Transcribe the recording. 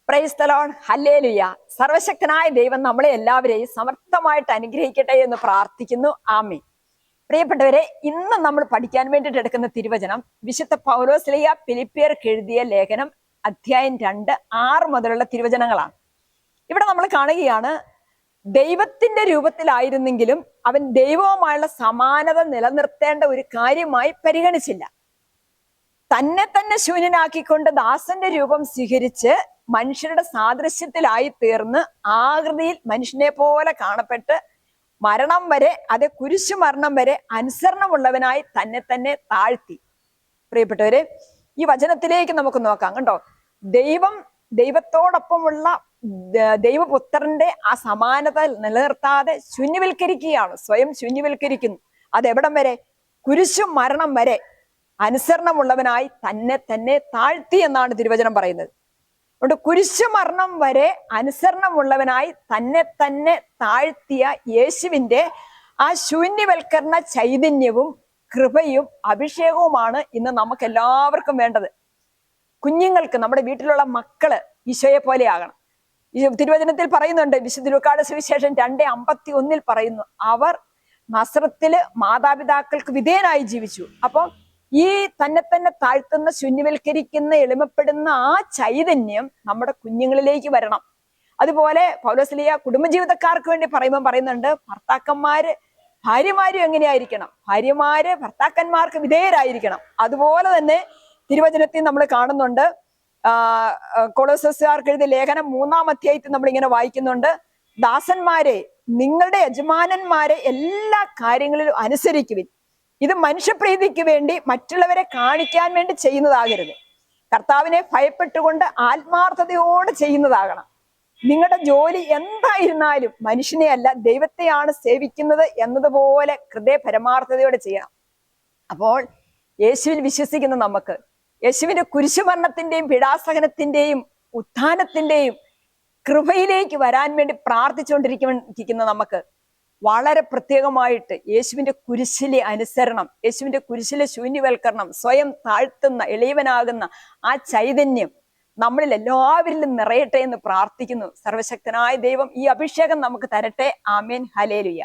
Praise the Lord, hallelujah. സർവശക്തനായ ദൈവം നമ്മളെ എല്ലാവരെയും സമർത്ഥമായിട്ട് അനുഗ്രഹിക്കട്ടെ എന്ന് പ്രാർത്ഥിക്കുന്നു. ആമേൻ. പ്രിയപ്പെട്ടവരെ, ഇന്ന് നമ്മൾ പഠിക്കാൻ വേണ്ടിയിട്ട് എടുക്കുന്ന തിരുവചനം വിശുദ്ധ പൗലോസ്ലീഹ ഫിലിപ്പിയർക്ക് എഴുതിയ ലേഖനം അധ്യായം 2, 6 മുതലുള്ള തിരുവചനങ്ങളാണ്. ഇവിടെ നമ്മൾ കാണുകയാണ്, ദൈവത്തിന്റെ രൂപത്തിലായിരുന്നെങ്കിലും അവൻ ദൈവവുമായുള്ള സമാനത നിലനിർത്തേണ്ട ഒരു കാര്യമായി പരിഗണിച്ചില്ല. തന്നെ തന്നെ ശൂന്യനാക്കിക്കൊണ്ട് ദാസന്റെ രൂപം സ്വീകരിച്ച് മനുഷ്യരുടെ സാദൃശ്യത്തിലായി തീർന്ന് ആകൃതിയിൽ മനുഷ്യനെ പോലെ കാണപ്പെട്ട് മരണം വരെ, അത് കുരിശു മരണം വരെ അനുസരണമുള്ളവനായി തന്നെ തന്നെ താഴ്ത്തി. പ്രിയപ്പെട്ടവരെ, ഈ വചനത്തിലേക്ക് നമുക്ക് നോക്കാം. കണ്ടോ, ദൈവത്തോടൊപ്പമുള്ള ദൈവപുത്രന്റെ ആ സമാനത നിലനിർത്താതെ ശൂന്യവൽക്കരിക്കുകയാണ്, സ്വയം ശൂന്യവൽക്കരിക്കുന്നു. അതെവിടം വരെ? കുരിശു മരണം വരെ അനുസരണമുള്ളവനായി തന്നെ തന്നെ താഴ്ത്തി എന്നാണ് തിരുവചനം പറയുന്നത്. അതുകൊണ്ട് കുരിശു മരണം വരെ അനുസരണമുള്ളവനായി തന്നെ തന്നെ താഴ്ത്തിയ യേശുവിന്റെ ആ ശൂന്യവൽക്കരണ ചൈതന്യവും കൃപയും അഭിഷേകവുമാണ് ഇന്ന് നമുക്ക് എല്ലാവർക്കും വേണ്ടത്. കുഞ്ഞുങ്ങൾക്ക്, നമ്മുടെ വീട്ടിലുള്ള മക്കള് ഈശോയെ പോലെ ആകണം. ഈ തിരുവചനത്തിൽ പറയുന്നുണ്ട്, വിശുദ്ധ ലൂക്കായുടെ സുവിശേഷം 2:51 പറയുന്നു, അവർ നസ്രത്തില് മാതാപിതാക്കൾക്ക് വിധേയനായി ജീവിച്ചു. അപ്പൊ ഈ തന്നെ തന്നെ താഴ്ത്തുന്ന, ശൂന്യവൽക്കരിക്കുന്ന, എളിമപ്പെടുന്ന ആ ചൈതന്യം നമ്മുടെ കുഞ്ഞുങ്ങളിലേക്ക് വരണം. അതുപോലെ പൗലോസ്ലീഹ കുടുംബജീവിതക്കാർക്ക് വേണ്ടി പറയുന്നുണ്ട്, ഭാര്യമാരും എങ്ങനെയായിരിക്കണം? ഭാര്യമാര് ഭർത്താക്കന്മാർക്ക് വിധേയരായിരിക്കണം. അതുപോലെ തന്നെ തിരുവചനത്തിൽ നമ്മൾ കാണുന്നുണ്ട്, കൊളോസ്യർക്കാർക്ക് എഴുതിയ ലേഖനം 3-ാം അധ്യായത്തിൽ നമ്മൾ ഇങ്ങനെ വായിക്കുന്നുണ്ട്, ദാസന്മാരെ നിങ്ങളുടെ യജമാനന്മാരെ എല്ലാ കാര്യങ്ങളിലും അനുസരിക്കുവിൻ. ഇത് മനുഷ്യപ്രീതിക്ക് വേണ്ടി, മറ്റുള്ളവരെ കാണിക്കാൻ വേണ്ടി ചെയ്യുന്നതാകരുത്. കർത്താവിനെ ഭയപ്പെട്ടുകൊണ്ട് ആത്മാർത്ഥതയോടെ ചെയ്യുന്നതാകണം. നിങ്ങളുടെ ജോലി എന്തായിരുന്നാലും മനുഷ്യനെ അല്ല, ദൈവത്തെയാണ് സേവിക്കുന്നത് എന്നതുപോലെ ഹൃദയ പരമാർത്ഥതയോടെ ചെയ്യണം. അപ്പോൾ യേശുവിൽ വിശ്വസിക്കുന്ന നമുക്ക്, യേശുവിന്റെ കുരിശുമരണത്തിന്റെയും പീഡാസഹനത്തിന്റെയും ഉത്ഥാനത്തിന്റെയും കൃപയിലേക്ക് വരാൻ വേണ്ടി പ്രാർത്ഥിച്ചുകൊണ്ടിരിക്കുന്ന നമുക്ക് വളരെ പ്രത്യേകമായിട്ട് യേശുവിന്റെ കുരിശിലെ അനുസരണം, യേശുവിന്റെ കുരിശിലെ ശൂന്യവൽക്കരണം, സ്വയം താഴ്ത്തുന്ന, എളിയവനാകുന്ന ആ ചൈതന്യം നമ്മളിൽ എല്ലാവരിലും നിറയട്ടെ എന്ന് പ്രാർത്ഥിക്കുന്നു. സർവശക്തനായ ദൈവം ഈ അഭിഷേകം നമുക്ക് തരട്ടെ. ആമേൻ. ഹല്ലേലൂയ.